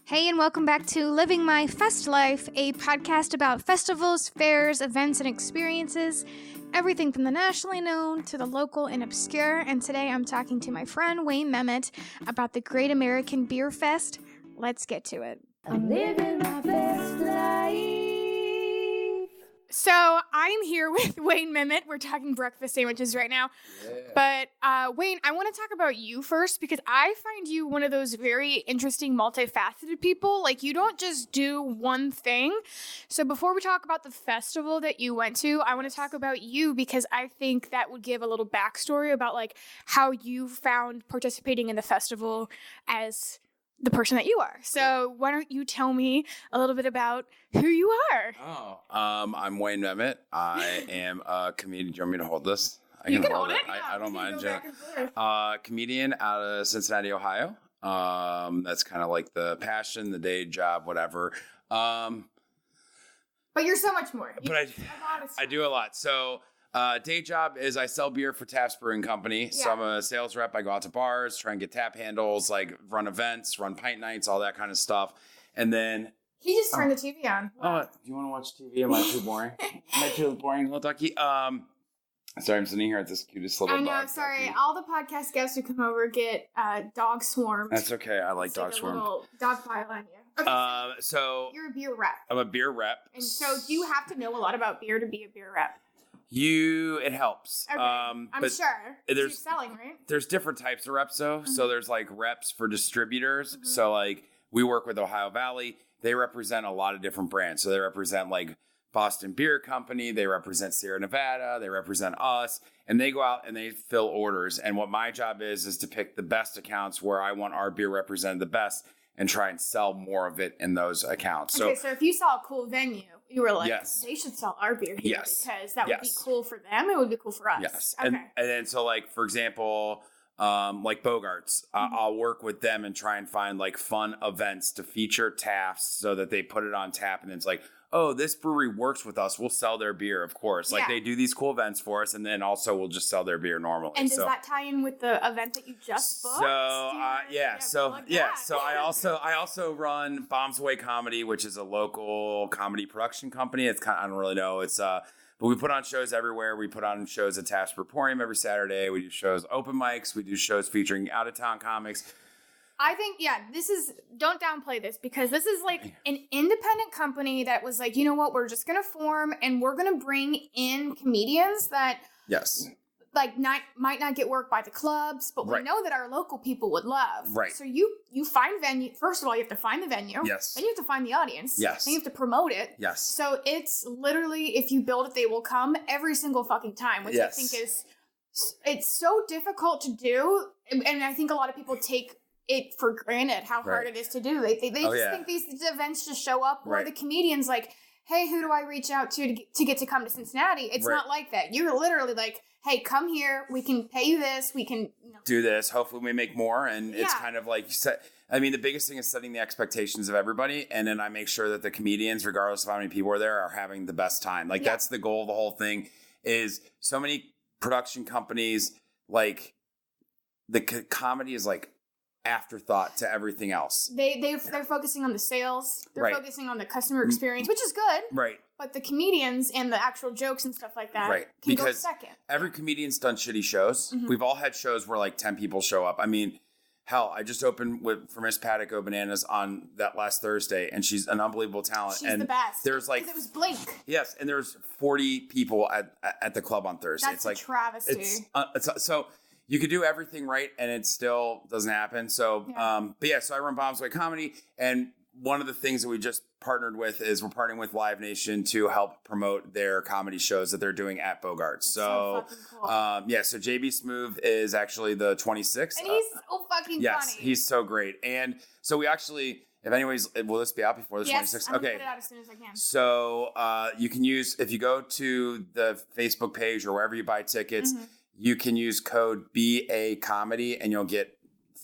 Hey, and welcome back to Living My Fest Life, a podcast about festivals, fairs, events, and experiences, everything from the nationally known to the local and obscure. And today I'm talking to my friend Wayne Memmot about the Great American Beer Fest. Let's get to it. I'm living my best life. So I'm here with Wayne Memmot. We're talking breakfast sandwiches right now. Yeah. But Wayne, I want to talk about you first because I find you one of those very interesting, multifaceted people. Like, you don't just do one thing. So before we talk about the festival that you went to, I want to talk about you because I think that would give a little backstory about like how you found participating in the festival as the person that you are. So why don't you tell me a little bit about who you are? I'm Wayne Memmot. I am a comedian. Do you want me to hold this? You can hold it. I don't mind. Comedian out of Cincinnati, Ohio. That's kind of like the passion, the day job, whatever. But you're so much more. I do a lot. So day job is I sell beer for Taft Brewing Company. Yeah. So I'm a sales rep. I go out to bars, try and get tap handles, like run events, run pint nights, all that kind of stuff. And then he just turned the TV on. Wow. Do you want to watch TV? Am I too boring? Am I too boring, little ducky? Sorry, I'm sitting here at this cutest little dog. I know, sorry. Ducky. All the podcast guests who come over get dog swarmed. That's okay. I like dog swarmed. Little dog pile on you. Okay, so you're a beer rep. I'm a beer rep. And so do you have to know a lot about beer to be a beer rep? It helps. Okay. I'm sure. You're selling, right? There's different types of reps though. Mm-hmm. So there's like reps for distributors. Mm-hmm. So like we work with Ohio Valley. They represent a lot of different brands. So they represent like Boston Beer Company. They represent Sierra Nevada. They represent us. And they go out and they fill orders. And what my job is to pick the best accounts where I want our beer represented the best and try and sell more of it in those accounts. Okay, so if you saw a cool venue, you were like, yes, they should sell our beer here because that would be yes, cool for them. It would be cool for us. Yes. Okay. And then so like, for example, like Bogarts, mm-hmm, I'll work with them and try and find like fun events to feature Taft's so that they put it on tap. And it's like, oh, this brewery works with us. We'll sell their beer, of course. Like they do these cool events for us. And then also we'll just sell their beer normally. And does that tie in with the event that you just booked? So, So I also run Bombs Away Comedy, which is a local comedy production company. It's kind of, I don't really know. It's, but we put on shows everywhere. We put on shows at Taft Emporium every Saturday. We do shows, open mics. We do shows featuring out-of-town comics. I think, don't downplay this because this is like an independent company that was like, you know what, we're just going to form and we're going to bring in comedians that like might not get work by the clubs, but we know that our local people would love. Right. So you find venue. First of all, you have to find the venue. Yes. Then you have to find the audience. Yes. Then you have to promote it. Yes. So it's literally, if you build it, they will come every single fucking time, which I think it's so difficult to do. And I think a lot of people take it for granted how hard it is to do. They just think these events just show up or the comedian's like, hey, who do I reach out to get to come to Cincinnati? It's not like that. You're literally like, hey, come here. We can pay you this. We can do this. Hopefully we make more. And it's kind of like you said. I mean, the biggest thing is setting the expectations of everybody. And then I make sure that the comedians, regardless of how many people are there, are having the best time. Like that's the goal of the whole thing is so many production companies, like the comedy is like afterthought to everything else. They're focusing on the sales. They're focusing on the customer experience, which is good. Right. But the comedians and the actual jokes and stuff like that can go second. Every comedian's done shitty shows. Mm-hmm. We've all had shows where like 10 people show up. I mean, hell, I just opened for Miss Paddock Go Bananas on that last Thursday, and she's an unbelievable talent. She's the best. There's like it was Blink. Yes, and there's 40 people at the club on Thursday. That's a travesty. So you could do everything right, and it still doesn't happen. So, so I run Bombs Away Comedy, and one of the things that we just partnered with is we're partnering with Live Nation to help promote their comedy shows that they're doing at Bogarts. So fucking cool. So JB Smoove is actually the 26th. And he's so fucking funny. Yes, he's so great. And so we actually, will this be out before the 26th? I'm gonna put it out as soon as I can. So you can use, if you go to the Facebook page or wherever you buy tickets, you can use code BA Comedy and you'll get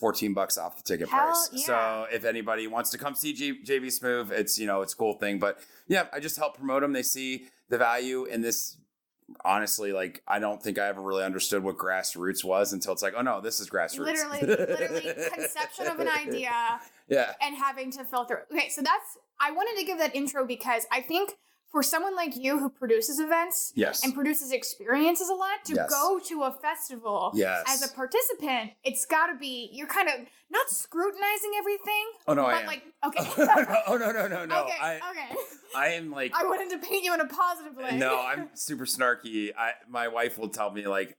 $14 off the ticket price. Yeah. So if anybody wants to come see JB Smoove, it's, it's a cool thing. But yeah, I just help promote them. They see the value in this honestly, like, I don't think I ever really understood what grassroots was until it's like, oh no, this is grassroots. Literally conception of an idea Yeah. and having to filter. Okay, so I wanted to give that intro because I think for someone like you who produces events Yes. and produces experiences a lot, to Yes. go to a festival Yes. as a participant, it's got to be, you're kind of not scrutinizing everything. Oh no, but I am. like, okay. Oh no. Okay, okay. I am like, I wanted to paint you in a positive way. no, I'm super snarky. My wife will tell me like,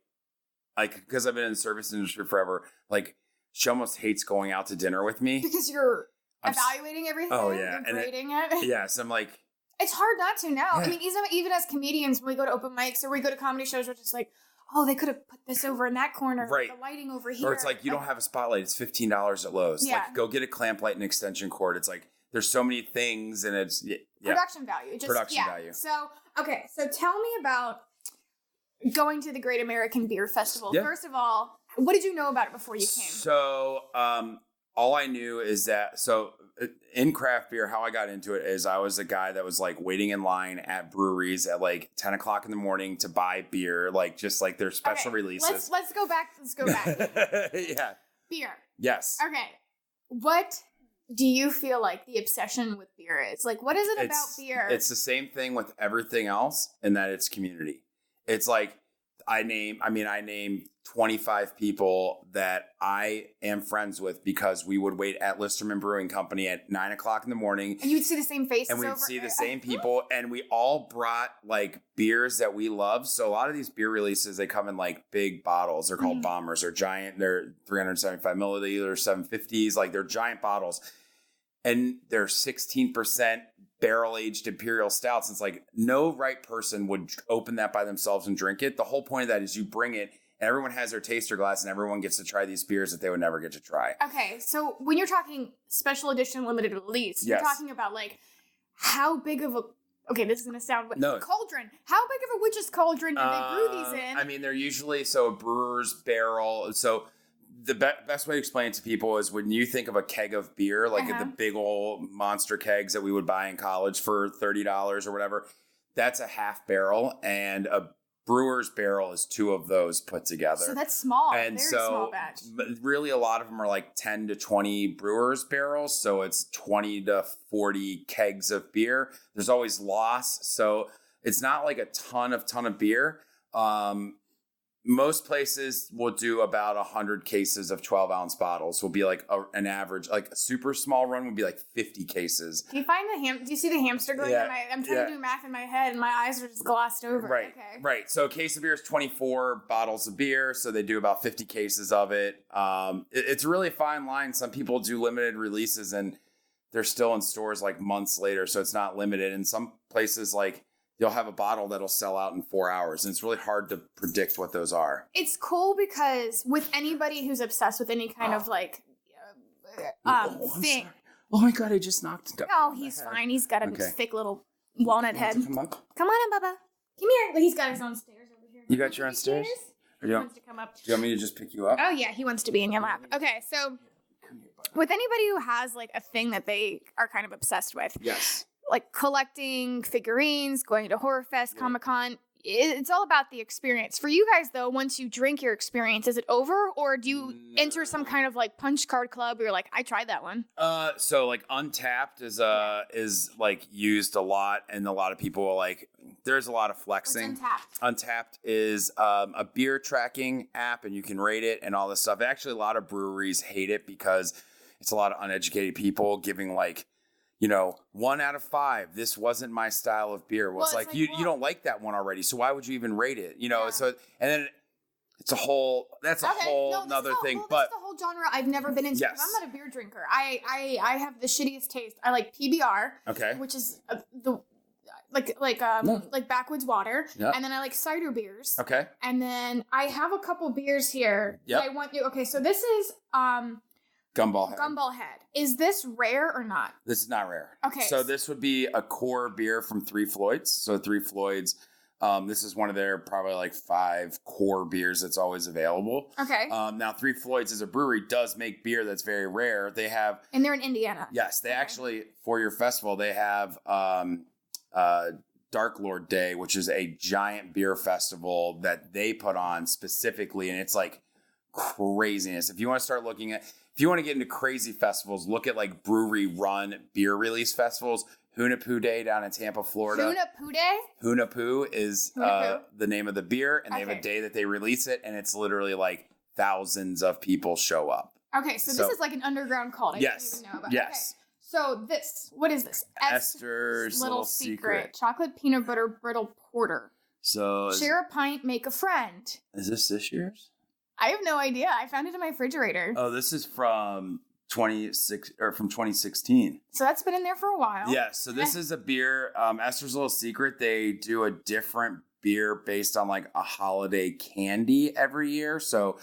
because I've been in the service industry forever, like, she almost hates going out to dinner with me. Because you're I'm evaluating everything. Oh, yeah. You're And grading it. Yes, I'm like, It's hard not to now. Yeah. I mean, even as comedians, when we go to open mics or we go to comedy shows, we're just like, oh, they could have put this over in that corner. Right. The lighting over here. or it's like, you don't have a spotlight. It's $15 at Lowe's. Yeah. Like, go get a clamp light and extension cord. It's like, there's so many things, and it's, yeah. Production value. Production value. So, okay. So tell me about going to the Great American Beer Festival. Yeah. First of all, what did you know about it before you came? So, all I knew is that, in craft beer, how I got into it is I was a guy that was like waiting in line at breweries at like 10 o'clock in the morning to buy beer, like just like their special releases. Let's go back. Yeah. Beer. Yes. Okay. What do you feel like the obsession with beer is? Like, what is it about beer? It's the same thing with everything else, in that it's community. It's like, I name 25 people that I am friends with because we would wait at Listerman Brewing Company at 9 o'clock in the morning. And you would see the same faces And we'd over see the there. same people, and we all brought like beers that we love. So a lot of these beer releases, they come in like big bottles. They're called bombers. They're giant. They're 375 milliliters, 750s. Like, they're giant bottles. And they're 16% barrel-aged imperial stouts. It's like, no right person would open that by themselves and drink it. The whole point of that is you bring it, and everyone has their taster glass, and everyone gets to try these beers that they would never get to try. Okay, so when you're talking special edition limited release, you're Yes. talking about like how big of a, okay, this is going to sound, No. cauldron. How big of a witch's cauldron do they brew these in? I mean, they're usually, a brewer's barrel. So the best way to explain it to people is when you think of a keg of beer, like the big old monster kegs that we would buy in college for $30 or whatever, that's a half barrel, and a brewer's barrel is two of those put together. So that's small. And Very so small batch. really a lot of them are like 10 to 20 brewer's barrels. So it's 20 to 40 kegs of beer. There's always loss. So it's not like a ton of beer. Most places will do about 100 cases of 12-ounce bottles. Will be like an average, like a super small run would be like 50 cases. Do you find do you see the hamster going Yeah, in my, I'm trying to do math in my head and my eyes are just glossed over. Right, Okay. right. So a case of beer is 24 bottles of beer. So they do about 50 cases of it. It's a really fine line. Some people do limited releases and they're still in stores like months later. So it's not limited. And some places, like, you'll have a bottle that'll sell out in 4 hours. And it's really hard to predict what those are. It's cool because with anybody who's obsessed with any kind of like thing. Sorry. Oh my God, I just knocked it down. Oh, he's fine. He's got a Okay. thick little walnut head. Come up. Come on in, Bubba. Come here. He's got his own stairs over here. You got your own stairs? Or He do you wants to come up. want me to just pick you up? Oh yeah, he wants to be in your lap. Okay, so with anybody who has like a thing that they are kind of obsessed with, Yes. like collecting figurines, going to Horror Fest, Comic-Con, it's all about the experience. For you guys though, once you drink your experience, is it over, or do you enter some kind of like punch card club where you're like, I tried that one? So like Untapped is like used a lot, and a lot of people will like, there's a lot of flexing. What's Untapped? Untapped is a beer tracking app, and you can rate it and all this stuff. Actually, a lot of breweries hate it because it's a lot of uneducated people giving like, 1 out of 5. This wasn't my style of beer. Well, it's like you don't like that one already, so why would you even rate it? So, and then it's a whole nother thing. Well, but that's the whole genre I've never been into. Yes. I'm not a beer drinker. I have the shittiest taste. I like PBR, okay, which is like backwoods water, and then I like cider beers. okay, And then I have a couple beers here. Yep. That I want you. Okay, so this is Gumball Head. Gumball Head. Is this rare or not? This is not rare. Okay. So this would be a core beer from Three Floyds. So Three Floyds, this is one of their probably like 5 core beers that's always available. Okay. Now Three Floyds as a brewery does make beer that's very rare. They have, And they're in Indiana. yes, they actually, for your festival, they have Dark Lord Day, which is a giant beer festival that they put on specifically. And it's like craziness. If you want to start looking at, if you want to get into crazy festivals, look at like brewery run beer release festivals. Hunapoo Day down in Tampa, Florida. Hunapoo Day? Hunapoo is Hunapoo? The name of the beer, and they have a day that they release it, and it's literally like thousands of people show up. Okay, so this is like an underground cult. I didn't even know about. Yes. Okay. So what is this? Esther's Little Secret. Chocolate peanut butter brittle porter. So Share a pint, make a friend. Is this year's? I have no idea. I found it in my refrigerator. Oh, this is from 2016. So that's been in there for a while. Yeah, so this is a beer, Esther's Little Secret. They do a different beer based on like a holiday candy every year. So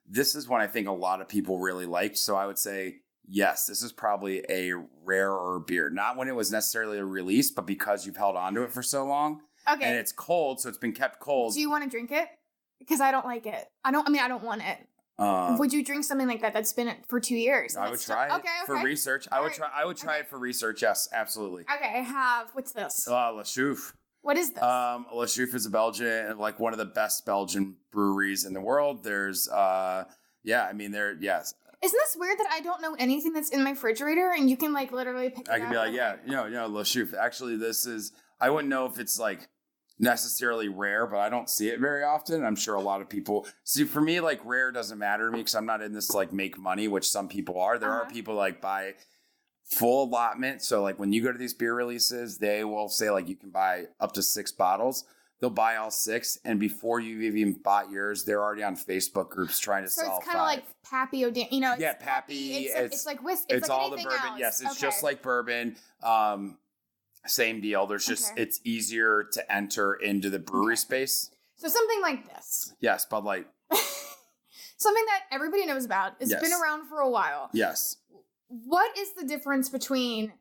this is one I think a lot of people really liked. So I would say, yes, this is probably a rarer beer. Not when it was necessarily a release, but because you've held on to it for so long. Okay. And it's cold, so it's been kept cold. Do you want to drink it? Because I don't like it. I don't want it. Would you drink something like that that's been for 2 years? I would try it for research. I would try it for research. Yes, absolutely. Okay, I have. What's this? La Chouffe. What is this? La Chouffe is a Belgian, like one of the best Belgian breweries in the world. There's, yes. Isn't this weird that I don't know anything that's in my refrigerator and you can like literally pick it up? I can be like, La Chouffe. Actually, I wouldn't know if it's like necessarily rare, but I don't see it very often. I'm sure a lot of people see. For me, like rare doesn't matter to me because I'm not in this to like make money, which some people are. There are people like buy full allotment. So like when you go to these beer releases, they will say like you can buy up to 6 bottles. They'll buy all 6, and before you've even bought yours, they're already on Facebook groups trying to sell 5. So it's kind of like Pappy O'Dan, Pappy. It's like whiskey. It's like all the bourbon. Else. Yes, it's just like bourbon. Same deal. There's just it's easier to enter into the brewery space. So something like this. Yes, Bud Light. Something that everybody knows about. It's been around for a while. Yes. What is the difference between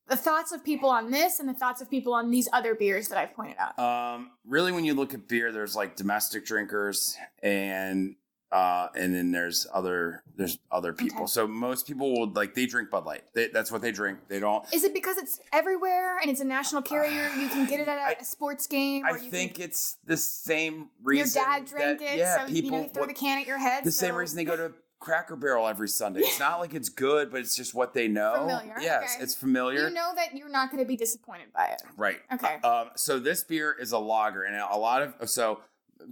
the thoughts of people on this and the thoughts of people on these other beers that I've pointed out? Really, when you look at beer, there's like domestic drinkers and then there's other people. Okay. So most people would they drink Bud Light. That's what they drink. They don't. Is it because it's everywhere and it's a national carrier? You can get it at a sports game. I think it's the same reason. Your dad drank it. Yeah, so people you throw the can at your head. The same reason they go to Cracker Barrel every Sunday. It's not like it's good, but it's just what they know. Familiar. Yes, it's familiar. You know that you're not going to be disappointed by it. Right. Okay. So this beer is a lager, and a lot of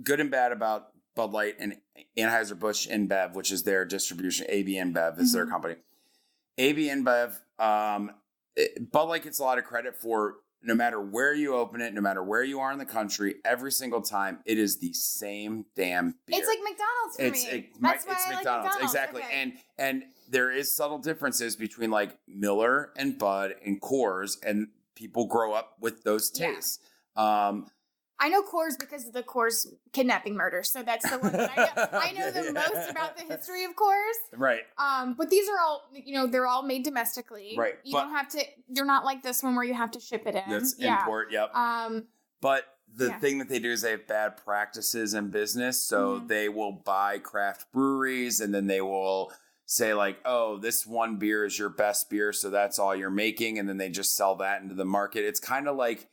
good and bad about Bud Light and Anheuser-Busch InBev, which is their distribution. AB InBev is their company. AB InBev, Bud Light gets a lot of credit for no matter where you open it, no matter where you are in the country, every single time it is the same damn beer. It's like McDonald's for me. That's why I like McDonald's. Exactly. Okay. And there is subtle differences between like Miller and Bud and Coors, and people grow up with those tastes. Yeah. I know Coors because of the Coors kidnapping murder, so that's the one that I know the most about the history of Coors. Right. But these are all, they're all made domestically. Right. You don't have to. You're not like this one where you have to ship it in. That's import. Yep. But the thing that they do is they have bad practices in business, so they will buy craft breweries, and then they will say like, "Oh, this one beer is your best beer, so that's all you're making," and then they just sell that into the market. It's kind of like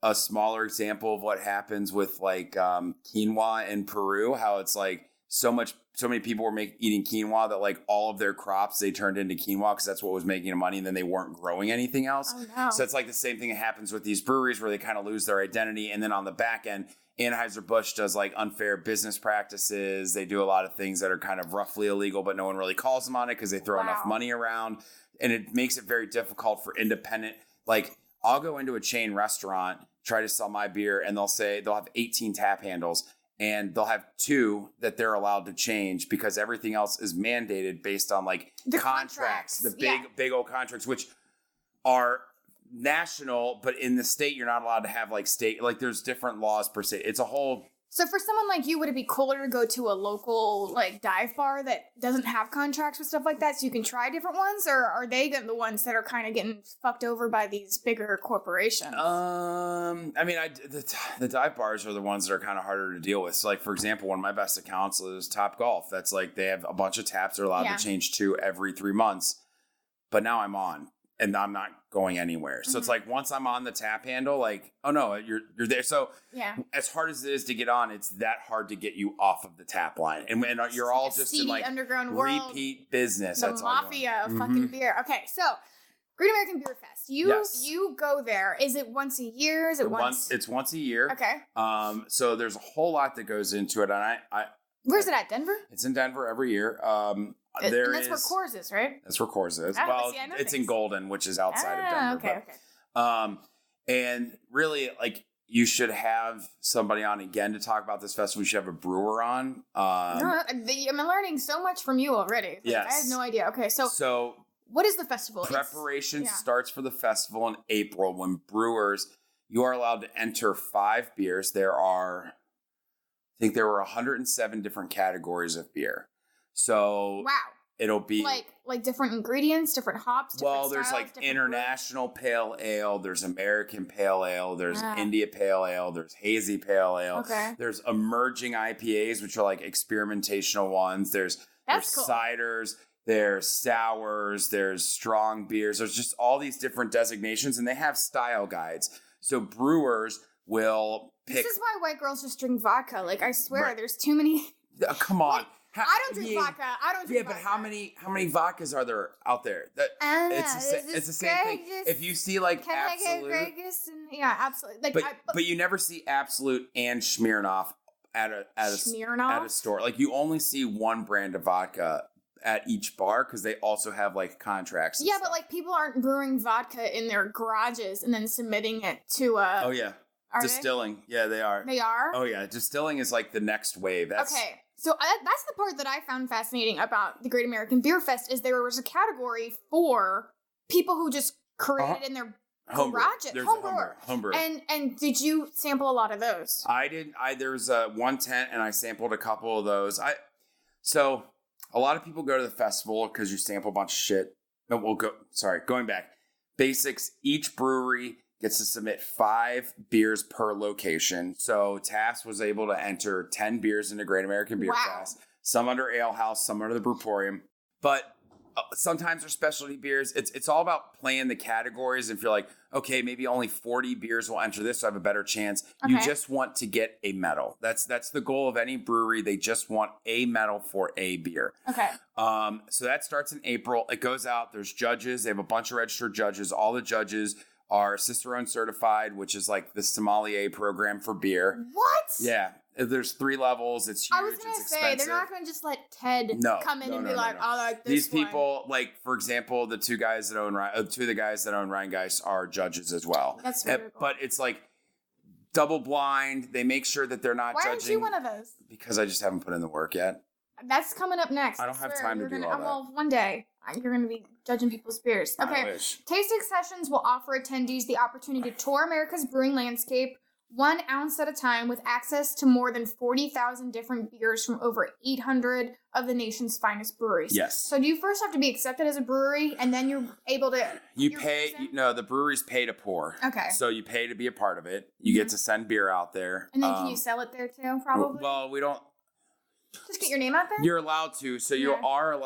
a smaller example of what happens with like quinoa in Peru, how it's like so many people were eating quinoa that like all of their crops they turned into quinoa because that's what was making them money, and then they weren't growing anything else. Oh, no. So it's like the same thing that happens with these breweries where they kind of lose their identity, and then on the back end, Anheuser-Busch does like unfair business practices. They do a lot of things that are kind of roughly illegal, but no one really calls them on it because they throw enough money around, and it makes it very difficult for independent. Like I'll go into a chain restaurant, try to sell my beer, and they'll have 18 tap handles, and they'll have 2 that they're allowed to change because everything else is mandated based on like the contracts, the big old contracts, which are national, but in the state you're not allowed to have like state, like there's different laws per se. It's a whole. So for someone like you, would it be cooler to go to a local like dive bar that doesn't have contracts with stuff like that so you can try different ones, or are they the ones that are kind of getting fucked over by these bigger corporations? I mean, the dive bars are the ones that are kind of harder to deal with. So like, for example, one of my best accounts is Top Golf. That's like, they have a bunch of taps they're allowed to change to every 3 months. But now I'm on. and I'm not going anywhere. So it's like once I'm on the tap handle, like, oh no, you're there. So as hard as it is to get on, it's that hard to get you off of the tap line. And you're all just in like underground world, repeat business. The That's mafia of fucking beer. Okay, so Great American Beer Fest. You go there. Is it once a year? Is it once? It's once a year. Okay. So there's a whole lot that goes into it, and I where's it at? Denver? It's in Denver every year. And that's where Coors is, right? That's where Coors is. Oh, well, see, it's in Golden, which is outside of Denver. Okay. And really, like, you should have somebody on again to talk about this festival. You should have a brewer on. I'm learning so much from you already. Yes. I had no idea. Okay, so what is the festival? Preparation starts for the festival in April when brewers, you are allowed to enter 5 beers. There were 107 different categories of beer. So wow. It'll be like different ingredients, different hops, different styles, there's like international pale ale, there's American pale ale, there's India pale ale, there's hazy pale ale. Okay. There's emerging IPAs, which are like experimentational ones. There's cool. ciders, there's sours, there's strong beers. There's just all these different designations, and they have style guides. So brewers will pick. This is why white girls just drink vodka. Like, I swear, there's too many. Come on. I don't drink vodka. Yeah, but how many vodkas are there out there? It's the same thing. If you see like Absolute, absolutely. Like, but you never see Absolute and Smirnoff at a store. Like, you only see one brand of vodka at each bar because they also have like contracts. Yeah, but like people aren't brewing vodka in their garages and then submitting it to a. Oh yeah, distilling. They? Yeah, they are. They are. Oh yeah, distilling is like the next wave. Okay. So that's the part that I found fascinating about the Great American Beer Fest is there was a category for people who just created in their garages. Homebrewer. And did you sample a lot of those? I did. There was one tent, and I sampled a couple of those. So a lot of people go to the festival because you sample a bunch of shit. No, going back. Basics. Each brewery gets to submit 5 beers per location. So Taft was able to enter 10 beers into Great American Beer Fest. Some under Ale House, some under the Brewporium. But sometimes they're specialty beers. It's all about playing the categories. If you're like, okay, maybe only 40 beers will enter this, so I have a better chance. Okay. You just want to get a medal. That's the goal of any brewery. They just want a medal for a beer. Okay. So that starts in April. It goes out. There's judges. They have a bunch of registered judges. All the judges are cicerone certified, which is like the sommelier program for beer. What? Yeah. There's 3 levels. It's huge. I was going to say, they're not going to just let Ted come in and be like, oh, like this These people, like, for example, the 2 guys that own two of the guys that own Rheingeist are judges as well. That's really cool. But it's like double blind. They make sure that they're not judging. Why aren't you one of those? Because I just haven't put in the work yet. That's coming up next. I don't have time to do all that. Well, one day you're going to be judging people's beers. Okay. I wish. Tasting sessions will offer attendees the opportunity to tour America's brewing landscape 1 ounce at a time with access to more than 40,000 different beers from over 800 of the nation's finest breweries. Yes. So do you first have to be accepted as a brewery and then you're able to... The breweries pay to pour. Okay. So you pay to be a part of it. You get to send beer out there. And then can you sell it there too, probably? Well, we don't... Just get your name out there? You're allowed to. So you are...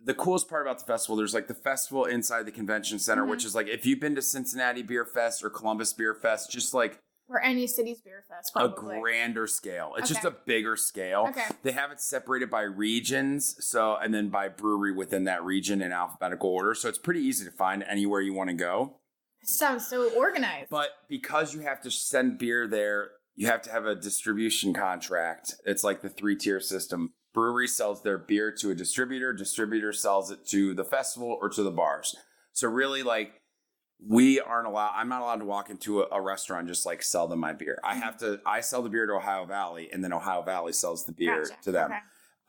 The coolest part about the festival, there's like the festival inside the convention center, which is like, if you've been to Cincinnati Beer Fest or Columbus Beer Fest, just like... Or any city's beer fest, probably. A grander scale. It's just a bigger scale. Okay. They have it separated by regions, and then by brewery within that region in alphabetical order. So it's pretty easy to find anywhere you want to go. It sounds so organized. But because you have to send beer there, you have to have a distribution contract. It's like the 3-tier system. Brewery sells their beer to a distributor. Distributor sells it to the festival or to the bars. So really, like, I'm not allowed to walk into a restaurant and just like sell them my beer. I sell the beer to Ohio Valley, and then Ohio Valley sells the beer to them.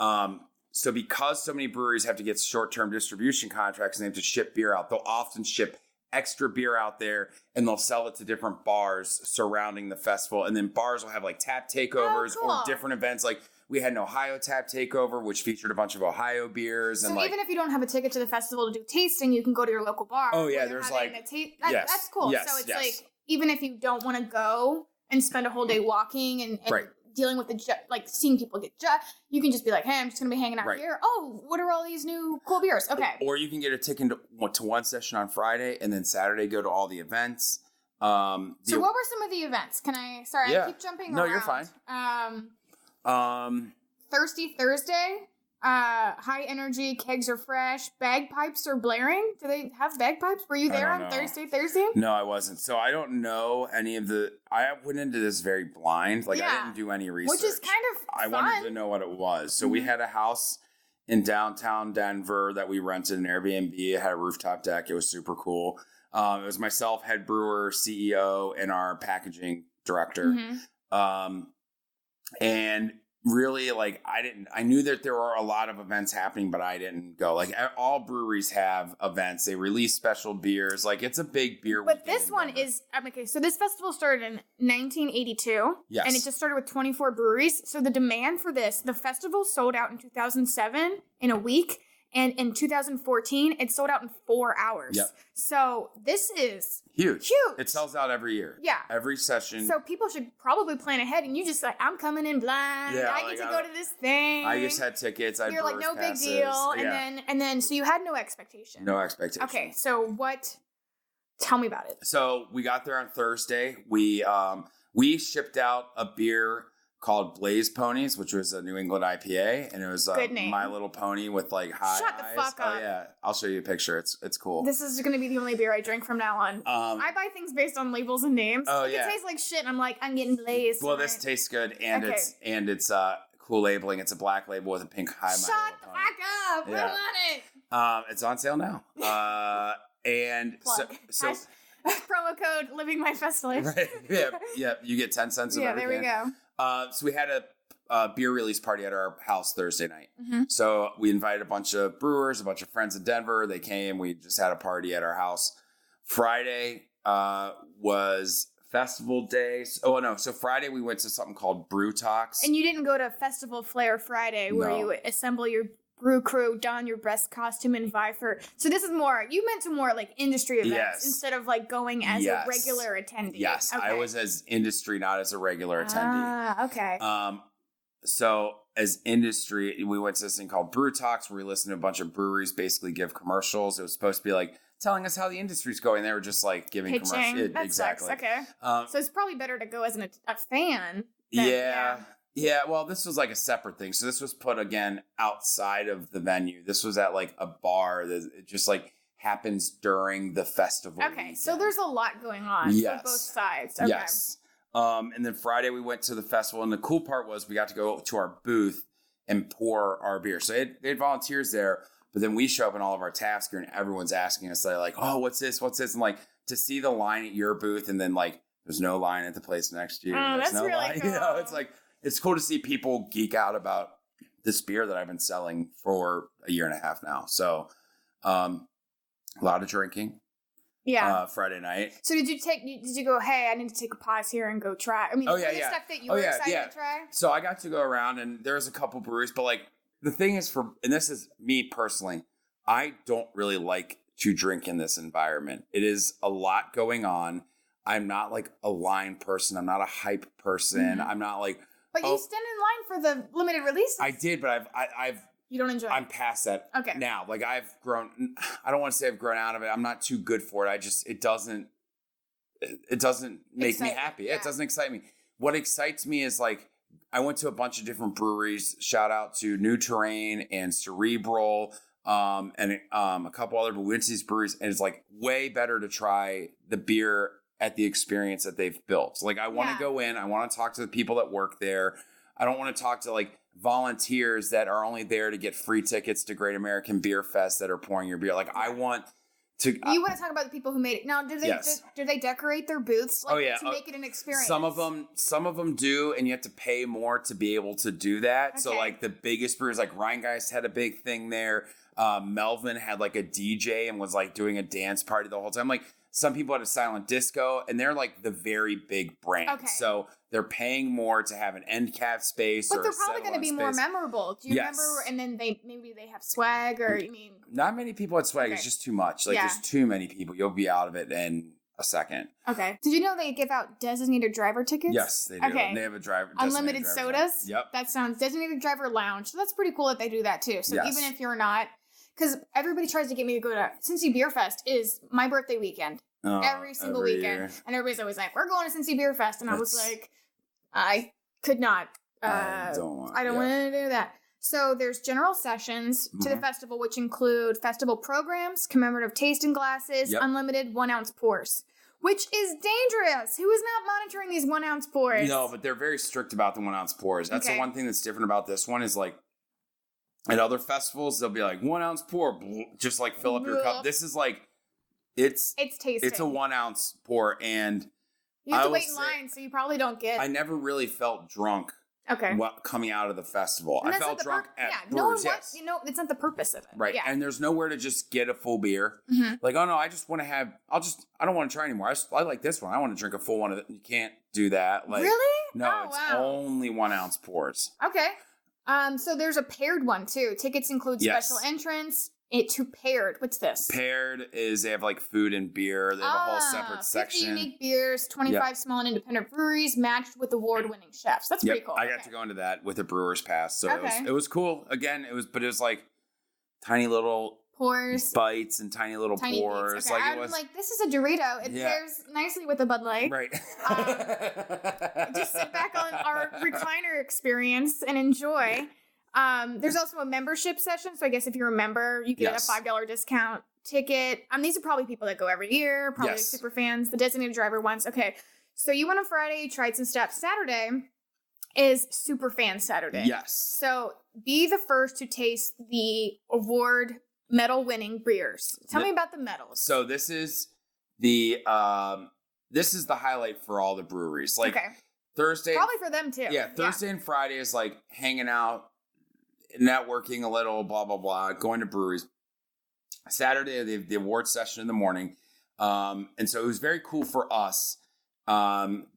Okay. So because so many breweries have to get short-term distribution contracts and they have to ship beer out, they'll often ship extra beer out there and they'll sell it to different bars surrounding the festival. And then bars will have like tap takeovers or different events. Like, we had an Ohio tap takeover, which featured a bunch of Ohio beers. So even if you don't have a ticket to the festival to do tasting, you can go to your local bar. Oh, yeah. There's like... That's cool. Yes, so it's like, even if you don't want to go and spend a whole day walking and dealing with seeing people get you can just be like, hey, I'm just going to be hanging out here. Oh, what are all these new cool beers? Okay. Or you can get a ticket to one session on Friday and then Saturday go to all the events. So what were some of the events? I keep jumping around. No, you're fine. Thirsty Thursday. High energy, kegs are fresh, bagpipes are blaring. Do they have bagpipes? Were you there on Thursday? No, I wasn't. So I don't know any of I went into this very blind. I didn't do any research. Which is kind of I wanted to know what it was. So we had a house in downtown Denver that we rented an Airbnb. It had a rooftop deck. It was super cool. It was myself, head brewer, CEO, and our packaging director. And really, I knew that there were a lot of events happening, but I didn't go. All breweries have events. They release special beers. It's a big beer weekend. But this one is, okay, so this festival started in 1982. Yes. And it just started with 24 breweries. So the demand for the festival sold out in 2007 in a week. And in 2014, it sold out in 4 hours. Yep. So this is huge. It sells out every year. Yeah. Every session. So people should probably plan ahead. And you just I'm coming in blind. Yeah, I get to go to this thing. I just had tickets. You're like, no big deal. And then, so you had no expectation. No expectation. Okay. So tell me about it. So we got there on Thursday. We shipped out a beer called Blaze Ponies, which was a New England IPA, and it was My Little Pony with high Shut the eyes. fuck up. Oh yeah, I'll show you a picture. It's cool. This is going to be the only beer I drink from now on. I buy things based on labels and names. Oh It tastes like shit, and I'm like, I'm getting Blaze. Well, this tastes good, and it's cool labeling. It's a black label with a pink high. Shut the fuck up! Yeah. I want it. It's on sale now. And Plug. so promo code Living My Best Life. Right. Yeah. You get 10 cents of everything. There we go. So we had a beer release party at our house Thursday night. So we invited a bunch of brewers, a bunch of friends in Denver. They came. We just had a party at our house. Friday was festival day. So Friday we went to something called Brew Talks. And you didn't go to Festival Flair Friday where you assemble your brew crew, don your best costume, and vie for. So this is you meant to more industry events instead of going as a regular attendee. Yes, okay. I was as industry, not as a regular attendee. Okay. So as industry, we went to this thing called Brew Talks where we listened to a bunch of breweries basically give commercials. It was supposed to be telling us how the industry's going. They were just giving commercials. That exactly. Sucks. Okay. So it's probably better to go as a fan. Yeah, well, this was a separate thing. So this was put again outside of the venue. This was at a bar that it just happens during the festival. Okay, weekend. So there's a lot going on for both sides. Okay. Yes. And then Friday we went to the festival, and the cool part was we got to go to our booth and pour our beer. So they had volunteers there, but then we show up in all of our taps gear, and everyone's asking us oh, what's this? What's this? And to see the line at your booth, and then there's no line at the place next to you. Oh, there's that's no really line. cool. It's cool to see people geek out about this beer that I've been selling for a year and a half now. So, a lot of drinking. Yeah. Friday night. So did you go, hey, I need to take a pause here and go try? I mean, stuff that you were excited to try? So I got to go around, and there's a couple breweries, but the thing is and this is me personally, I don't really like to drink in this environment. It is a lot going on. I'm not a line person. I'm not a hype person. I'm not But you stand in line for the limited releases. I did, but I've you don't enjoy I'm past that now. I've grown, I don't want to say I've grown out of it. I'm not too good for it. It doesn't make me happy. Yeah. It doesn't excite me. What excites me is I went to a bunch of different breweries. Shout out to New Terrain and Cerebral, and a couple other, but we went to these breweries, and it's way better to try the beer at the experience that they've built. I want to go in, I want to talk to the people that work there. I don't want to talk to volunteers that are only there to get free tickets to Great American Beer Fest that are pouring your beer. I want to. You want to talk about the people who made it. Now, do they decorate their booths to make it an experience? Some of them do, and you have to pay more to be able to do that. Okay. So the biggest brewers Rheingeist had a big thing there. Melvin had a DJ and was doing a dance party the whole time. Some people had a silent disco, and they're the very big brand. Okay. So they're paying more to have an end cap space. But they're probably going to be more memorable. Do you remember? And then maybe they have swag, or you mean? Not many people had swag. Okay. It's just too much. There's too many people. You'll be out of it, and a second. Okay. Did you know they give out designated driver tickets? Yes, they do. Okay. They have a driver. Unlimited designated driver sodas? zone. Yep. That sounds designated driver lounge. So that's pretty cool that they do that too. So Yes. even if you're not, because everybody tries to get me to go to Cincy Beer Fest is my birthday weekend. Every single weekend. year. And everybody's always like, we're going to Cincy Beer Fest. And I was That's- like, I could not. I don't want I don't want to do that. So there's general sessions to the festival, which include festival programs, commemorative tasting glasses, unlimited 1 ounce pours, which is dangerous. Who is not monitoring these 1 ounce pours? No, but they're very strict about the 1 ounce pours. That's the Okay. one thing that's different about this one is like at other festivals, they'll be like 1 ounce pour, just like fill up your cup. This is like, it's tasting. It's a 1 ounce pour. And you have I to will wait in say- line, so you probably don't get. I never really felt drunk Okay. coming out of the festival. And I that's felt not the drunk at yeah, no one brewers, wants, yes. it's not the purpose of it. Right. Yeah. And there's nowhere to just get a full beer. Mhm. Like, oh no, I just want to have, I don't want to try anymore. I like this one. I want to drink a full one of it. You can't do that. Like, Really? No, Oh, it's wow. only 1 ounce pours. Okay. So there's a paired one too. Tickets include Yes. special entrance. To paired. What's this? Paired is they have like food and beer. They have a whole 50 separate section. unique beers, 25 small and independent breweries matched with award-winning chefs. That's pretty cool. I got to go into that with a brewer's pass. So Okay. it was cool. Again, it was like tiny little Pours. bites and tiny little Tiny pours. beats. Okay, Like it I'm was like, this is a Dorito. It Yeah. pairs nicely with a Bud Light. right. Just sit back on our recliner experience and enjoy. There's also a membership session. So I guess if you're a member, you get Yes. a $5 discount ticket. These are probably people that go every year, probably Yes. super fans. The designated driver ones. Okay. So you went on Friday, you tried some stuff. Saturday is super fan Saturday. Yes. So be the first to taste the award medal winning beers. Tell me about the medals. So this is the highlight for all the breweries. Like okay. Thursday. Probably for them too. Yeah, Thursday and Friday is like hanging out, networking a little, blah, blah, blah, going to breweries. Saturday, they have the award session in the morning. And so it was very cool for us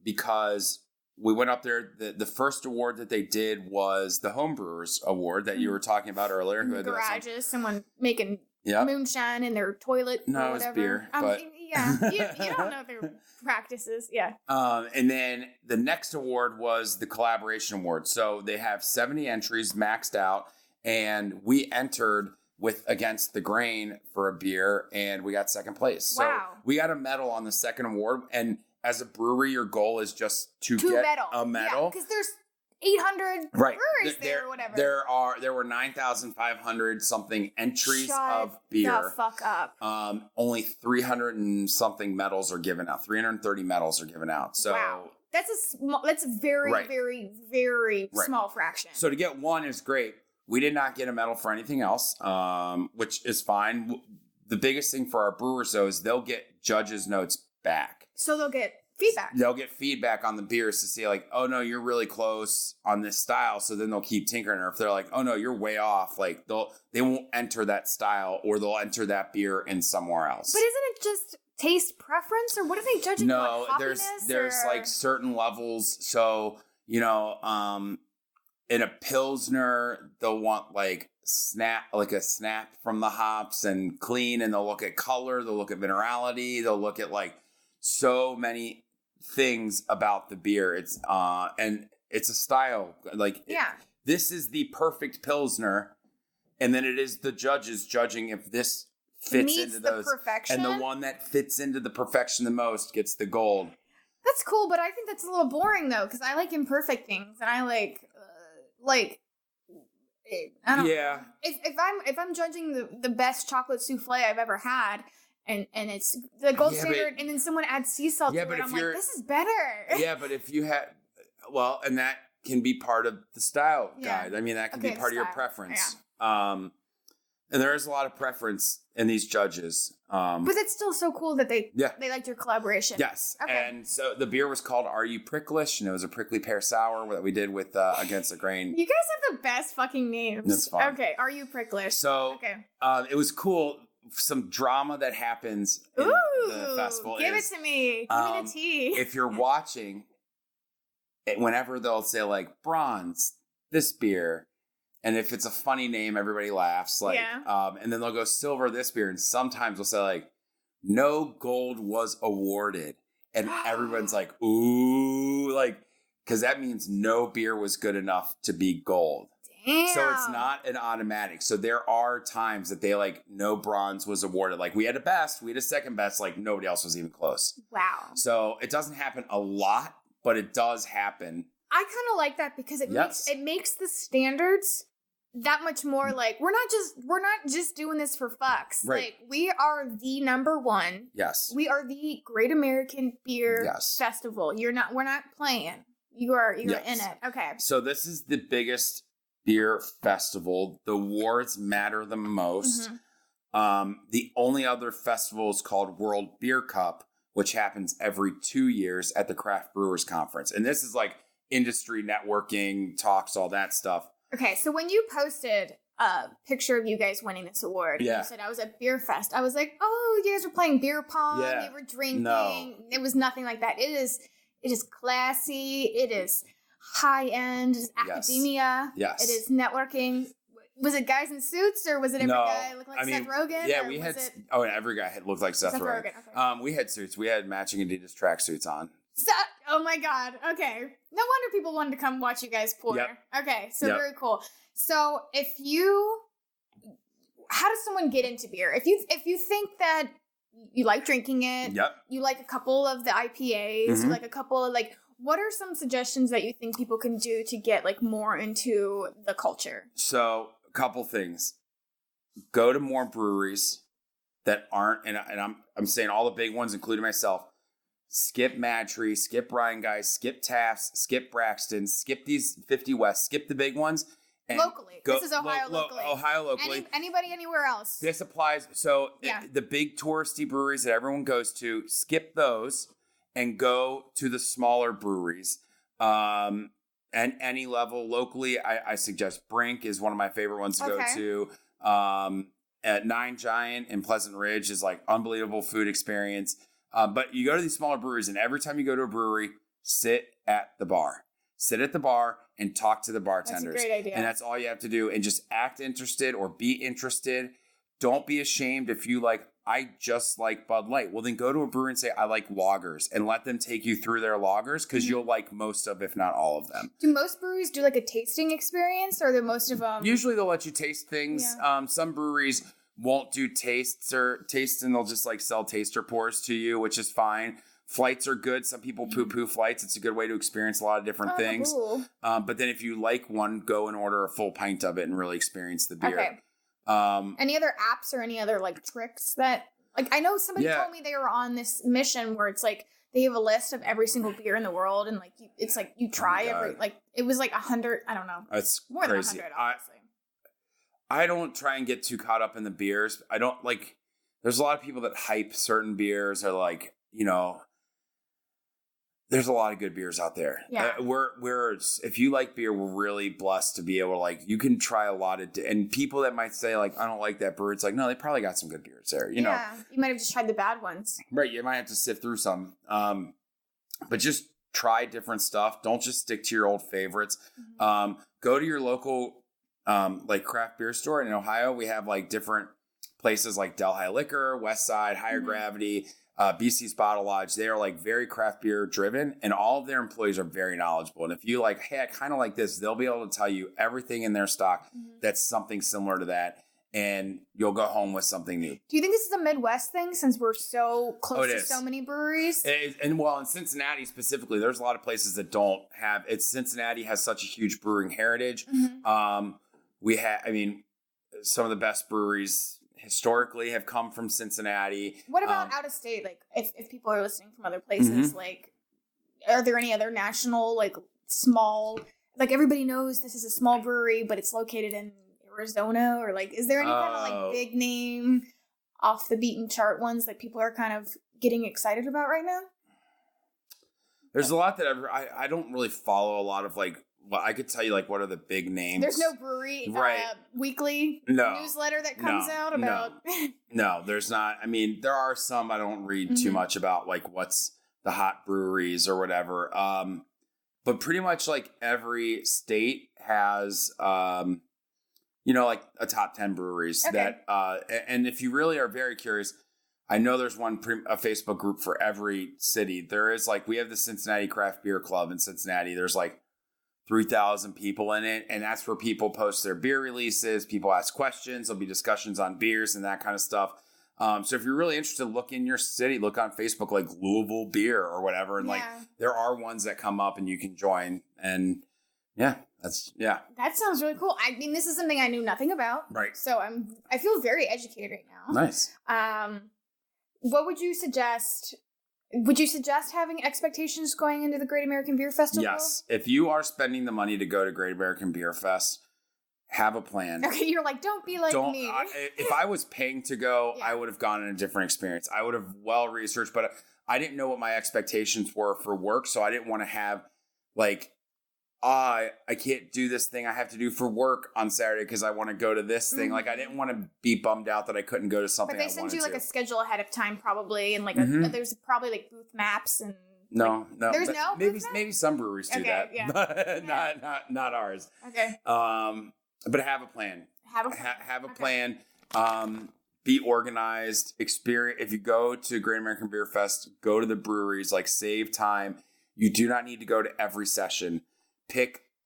because we went up there. The first award that they did was the Homebrewers Award that you were talking about earlier. In the garages, someone making Yep. moonshine in their toilet No, or it was whatever. beer, but- Yeah, you don't know their practices. Yeah. And then the next award was the Collaboration Award. So they have 70 entries maxed out, and we entered with Against the Grain for a beer, and we got second place. So Wow. we got a medal on the second award, and as a brewery, your goal is just to get a medal. Because there's 800 Right. breweries there or whatever. There were 9,500 something entries Shut of beer. the fuck up. Only 300 and something medals are given out. 330 medals are given out. So Wow. That's a very, Right. very, very Right. small fraction. So to get one is great. We did not get a medal for anything else, which is fine. The biggest thing for our brewers, though, is they'll get judges' notes back. So they'll get feedback. They'll get feedback on the beers to see, like, oh, no, you're really close on this style. So then they'll keep tinkering. Or if they're like, oh, no, you're way off, like, they won't enter that style, or they'll enter that beer in somewhere else. But isn't it just taste preference, or what are they judging? No, what, there's hoppiness, or? like certain levels. So, in a Pilsner, they'll want like a snap from the hops and clean, and they'll look at color, they'll look at minerality, they'll look at like so many things about the beer. It's and it's a style. Like this is the perfect Pilsner, and then it is the judges judging if this fits Meets into the those. perfection. And the one that fits into the perfection the most gets the gold. That's cool, but I think that's a little boring though, because I like imperfect things, and I like I don't. Yeah. If I'm judging the best chocolate souffle I've ever had, and it's the gold Yeah, standard, but- and then someone adds sea salt Yeah, to but it, if I'm like, you're- this is better. Yeah, but if you had, and that can be part of the style Yeah. guide. I mean, that can Okay, be part of your style. preference. And there is a lot of preference in these judges. But it's still so cool that they Yeah. liked your collaboration. Yes. Okay. And so the beer was called Are You Pricklish? And it was a prickly pear sour that we did with Against the Grain. You guys have the best fucking names. That's fine. Okay, are you pricklish? So okay. it was cool. Some drama that happens in the festival give is it to me. Give me the tea. if you're watching, whenever they'll say like bronze, this beer, and if it's a funny name, everybody laughs. Like, Yeah. and then they'll go silver, this beer, and sometimes they'll say like no gold was awarded. And everyone's like, ooh, like, because that means no beer was good enough to be gold. Damn. So it's not an automatic. So there are times that they like, no bronze was awarded. Like we had a best, we had a second best, like nobody else was even close. Wow. So it doesn't happen a lot, but it does happen. I kind of like that because it makes the standards that much more like we're not just doing this for fucks. Right. Like we are the number one. Yes. We are the Great American Beer Festival. We're not playing. You're in it. Okay. So this is the biggest beer festival. The awards matter the most. The only other festival is called World Beer Cup, which happens every 2 years at the Craft Brewers Conference. And this is like industry networking, talks, all that stuff. Okay, so when you posted a picture of you guys winning this award, and you said I was at Beer Fest, I was like, oh, you guys were playing beer pong, you were drinking. No. It was nothing like that. It is classy, it is high-end, it is academia, it is networking. Was it guys in suits, or was it every guy looked like Seth Rogen? Yeah, we had. Every guy looked like Seth Rogen. Okay. We had suits. We had matching Adidas tracksuits on. Oh my God. Okay. No wonder people wanted to come watch you guys pour. Yep. Okay. So very cool. So how does someone get into beer? If you think that you like drinking it, you like a couple of the IPAs, you like a couple of what are some suggestions that you think people can do to get like more into the culture? So a couple things. Go to more breweries that aren't, and I'm saying all the big ones, including myself. Skip Madtree, skip Ryan Guys, skip Taft's, skip Braxton, skip these 50 West, skip the big ones. And locally. This is Ohio locally. Ohio locally. Anybody anywhere else. This applies. So the big touristy breweries that everyone goes to, skip those and go to the smaller breweries. And any level locally, I suggest Brink is one of my favorite ones to go to. At Nine Giant in Pleasant Ridge is like unbelievable food experience. But you go to these smaller breweries, and every time you go to a brewery, sit at the bar. Sit at the bar and talk to the bartenders. That's a great idea. And that's all you have to do. And just act interested or be interested. Don't be ashamed if you I just like Bud Light. Well, then go to a brewery and say, I like lagers, and let them take you through their lagers because you'll like most of, if not all of them. Do most breweries do like a tasting experience, or do most of them? Usually they'll let you taste things. Yeah. Some breweries won't do tastes, and they'll just sell taster pours to you, which is fine. Flights are good. Some people poo-poo flights. It's a good way to experience a lot of different things. Cool. But then if you like one, go and order a full pint of it and really experience the beer. Okay. Any other apps or any other tricks that I know somebody told me they were on this mission where it's they have a list of every single beer in the world, and you try every it was 100. I don't know. It's more crazy. than 100, obviously. I don't try and get too caught up in the beers. I don't there's a lot of people that hype certain beers or there's a lot of good beers out there. Yeah. If you like beer, we're really blessed to be able to you can try a lot of, and people that might say I don't like that brewer. It's no, they probably got some good beers there. You know, you might have just tried the bad ones. Right. You might have to sift through some. But just try different stuff. Don't just stick to your old favorites. Mm-hmm. Go to your local, craft beer store. In Ohio, we have different places like Delhi Liquor, West Side, Higher Gravity, BC's Bottle Lodge. They are very craft beer driven, and all of their employees are very knowledgeable. And if you hey, I kind of like this, they'll be able to tell you everything in their stock that's something similar to that, and you'll go home with something new. Do you think this is a Midwest thing since we're so close to so many breweries? In Cincinnati specifically, there's a lot of places that don't have it. Cincinnati has such a huge brewing heritage. Mm-hmm. We have, some of the best breweries historically have come from Cincinnati. What about out of state? If people are listening from other places, are there any other national, small, everybody knows this is a small brewery, but it's located in Arizona, or is there any kind of big name off the beaten chart ones that people are kind of getting excited about right now? There's a lot that I don't really follow a lot of well, I could tell you what are the big names. There's no brewery weekly newsletter that comes out about. No, there's not. There are some. I don't read too much about what's the hot breweries or whatever. But pretty much every state has a top 10 breweries that. And if you really are very curious, I know there's a Facebook group for every city. There is like, we have the Cincinnati Craft Beer Club in Cincinnati. There's like 3,000 people in it. And that's where people post their beer releases. People ask questions. There'll be discussions on beers and that kind of stuff. So if you're really interested, look in your city, look on Facebook, like Louisville Beer or whatever. And like, there are ones that come up and you can join. And that sounds really cool. I mean, this is something I knew nothing about. Right. So I feel very educated right now. Nice. What would you suggest? Would you suggest having expectations going into the Great American Beer Festival? Yes. If you are spending the money to go to Great American Beer Fest, have a plan. Okay, you're like, don't be like me. If I was paying to go, I would have gone in a different experience. I would have well researched, but I didn't know what my expectations were for work, so I didn't want to have like, I can't do this thing I have to do for work on Saturday because I want to go to this thing. Like, I didn't want to be bummed out that I couldn't go to something. But they send you like a schedule ahead of time, probably, and like there's probably like booth maps and. No. There's no. Maybe some breweries do that. Yeah. But not ours. Okay. But have a plan. Have a plan. Be organized. Experience. If you go to Great American Beer Fest, go to the breweries. Like, save time. You do not need to go to every session.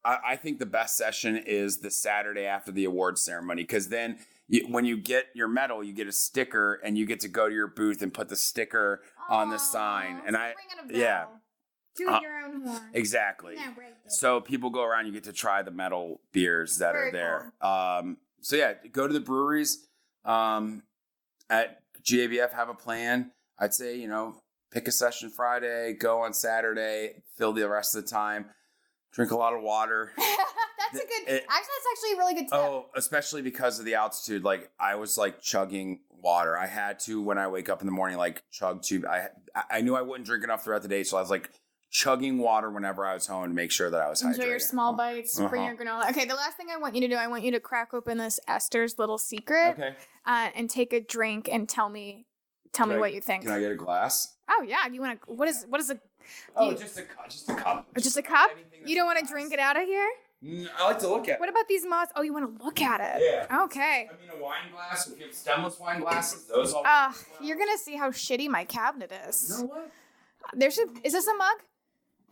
I think the best session is the Saturday after the awards ceremony, because then when you get your medal, you get a sticker and you get to go to your booth and put the sticker on the sign. And toot your own horn. Exactly. Yeah, right. So people go around, you get to try the medal beers that are there. Cool. So go to the breweries at GABF, have a plan. I'd say, pick a session Friday, go on Saturday, fill the rest of the time. Drink a lot of water. That's actually a really good tip. Oh, especially because of the altitude. Like, I was like chugging water. I had to, when I wake up in the morning, like chug tube. I knew I wouldn't drink enough throughout the day, so I was like chugging water whenever I was home to make sure that I was hydrated. Enjoy your small bites, bring your granola. Okay, the last thing I want you to do, I want you to crack open this Esther's Little Secret. Okay. And take a drink and tell me what you think. Can I get a glass? Oh yeah, you want to? What is a? Just a cup. Just a cup? You don't want to drink it out of here? I like to look at it. What about these moths? Oh, you want to look at it? Yeah. Okay. I mean, a wine glass. If you have stemless wine glasses, those all. You're gonna see how shitty my cabinet is. You know what? Is this a mug?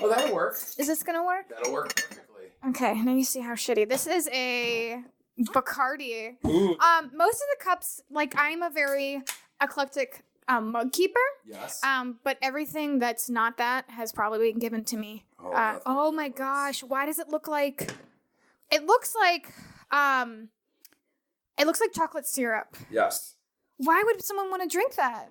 Oh, that'll work. Is this gonna work? That'll work perfectly. Okay, now you see how shitty. This is a Bacardi. Ooh. Most of the cups, like, I'm a very eclectic mug keeper. Yes. But everything that's not that has probably been given to me. Oh my gosh, why does it look like? It looks like chocolate syrup. Yes. Why would someone want to drink that?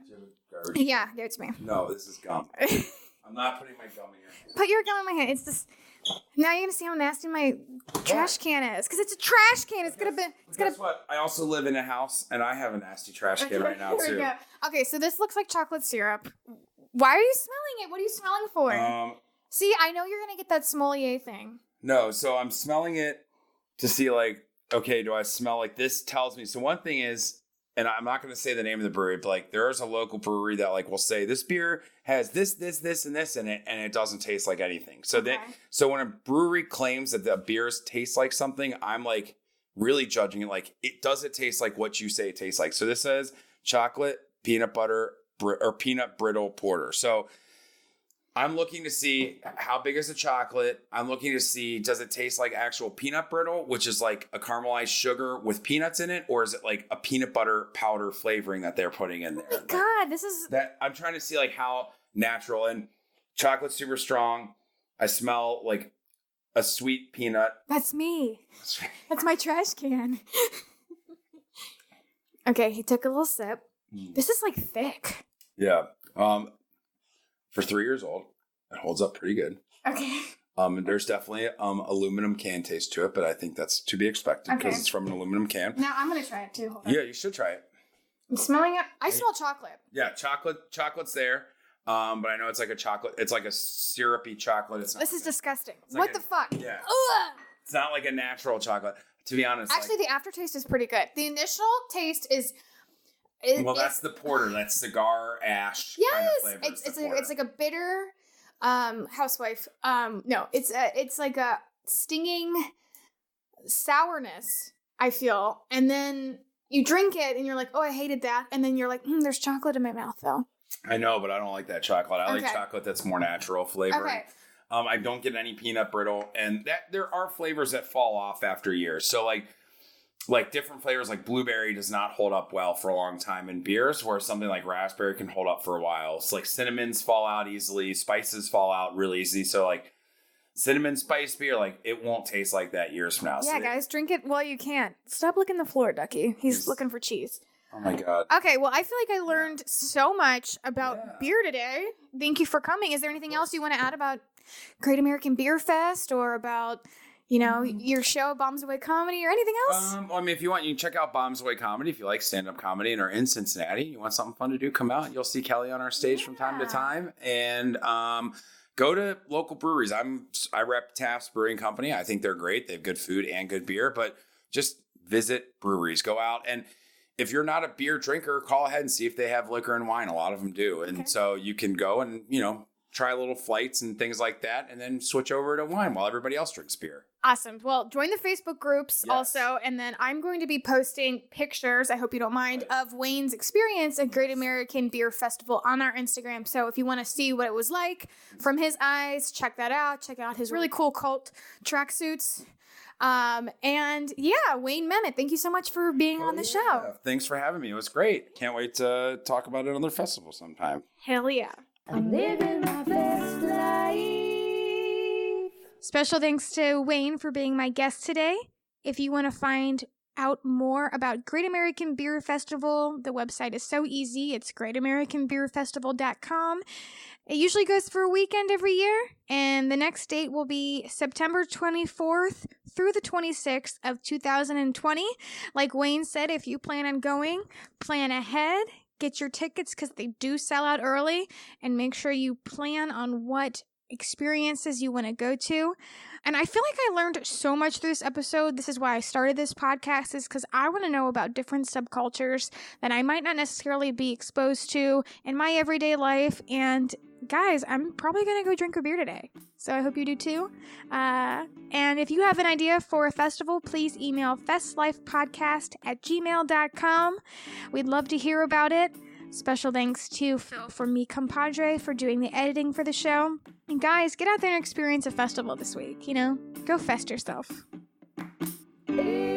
Yeah, give it to me. No, this is gum. I'm not putting my gum in here. Put your gum in my hand. It's just. Now you're gonna see how nasty my trash can is, because it's a trash can. Guess what? I also live in a house, and I have a nasty trash can right now too. Okay, so this looks like chocolate syrup. Why are you smelling it? What are you smelling for? See, I know you're gonna get that sommelier thing. No, so I'm smelling it to see, like, okay, do I smell like this? Tells me. So one thing is, and I'm not going to say the name of the brewery, but like, there is a local brewery that like will say this beer has this, and this in it, and it doesn't taste like anything. So so when a brewery claims that the beers taste like something, I'm like really judging it. Like, does it taste like what you say it tastes like? So this says chocolate, peanut butter, or peanut brittle porter. So I'm looking to see how big is the chocolate. I'm looking to see, does it taste like actual peanut brittle, which is like a caramelized sugar with peanuts in it? Or is it like a peanut butter powder flavoring that they're putting in there? Oh my God, this is... that I'm trying to see like how natural, and chocolate's super strong. I smell like a sweet peanut. That's me. That's my trash can. Okay, he took a little sip. This is like thick. Yeah. For 3 years old, it holds up pretty good. Okay. There's definitely aluminum can taste to it, but I think that's to be expected because it's from an aluminum can. Now I'm gonna try it too. Hold on. Yeah, you should try it. I'm smelling it. I smell chocolate. Yeah, chocolate's there. But I know it's like a chocolate. It's like a syrupy chocolate. This is disgusting. What the fuck? Yeah. Ugh. It's not like a natural chocolate. To be honest. Actually, the aftertaste is pretty good. The initial taste is. That's the porter. That's cigar ash. Yes, kind of flavor. it's like a bitter housewife. No, it's like a stinging sourness, I feel, and then you drink it and you're like, oh, I hated that. And then you're like, there's chocolate in my mouth though. I know, but I don't like that chocolate. I like Okay. chocolate that's more natural flavor. Okay. I don't get any peanut brittle, and that there are flavors that fall off after years. So like different flavors, like blueberry does not hold up well for a long time in beers, where something like raspberry can hold up for a while. It's like cinnamons fall out easily, spices fall out really easy. So like cinnamon spice beer, like it won't taste like that years from now. Yeah, So guys, drink it while you can. Stop licking the floor, Ducky. He's looking for cheese. oh my God. Okay, well, I feel like I learned so much about beer today. Thank you for coming. Is there anything else you want to add about Great American Beer Fest or about, your show, Bombs Away Comedy, or anything else? Well, I mean, if you want, you can check out Bombs Away Comedy. If you like stand-up comedy and are in Cincinnati, you want something fun to do, come out. You'll see Kelly on our stage from time to time. And go to local breweries. I rep Taft's Brewing Company. I think they're great. They have good food and good beer, but just visit breweries. Go out, and if you're not a beer drinker, call ahead and see if they have liquor and wine. A lot of them do. And so you can go and, try little flights and things like that, and then switch over to wine while everybody else drinks beer. Awesome. Well, join the Facebook groups also, and then I'm going to be posting pictures, I hope you don't mind, of Wayne's experience at Great American Beer Festival on our Instagram. So if you want to see what it was like from his eyes, check that out. Check out his really cool cult tracksuits. And yeah, Wayne Memmot, thank you so much for being on the show. Thanks for having me. It was great. Can't wait to talk about it on the festival sometime. Hell yeah. I'm living my best life. Special thanks to Wayne for being my guest today. If you want to find out more about Great American Beer Festival, the website is so easy. It's greatamericanbeerfestival.com. It usually goes for a weekend every year, and the next date will be September 24th through the 26th of 2020. Like Wayne said, if you plan on going, plan ahead. Get your tickets because they do sell out early, and make sure you plan on what experiences you want to go to. And I feel like I learned so much through this episode. This is why I started this podcast, is because I want to know about different subcultures that I might not necessarily be exposed to in my everyday life. And guys, I'm probably going to go drink a beer today. So I hope you do too. And if you have an idea for a festival, please email festlifepodcast@gmail.com. We'd love to hear about it. Special thanks to Phil from Mi Compadre for doing the editing for the show. And guys, get out there and experience a festival this week, Go fest yourself. Yeah.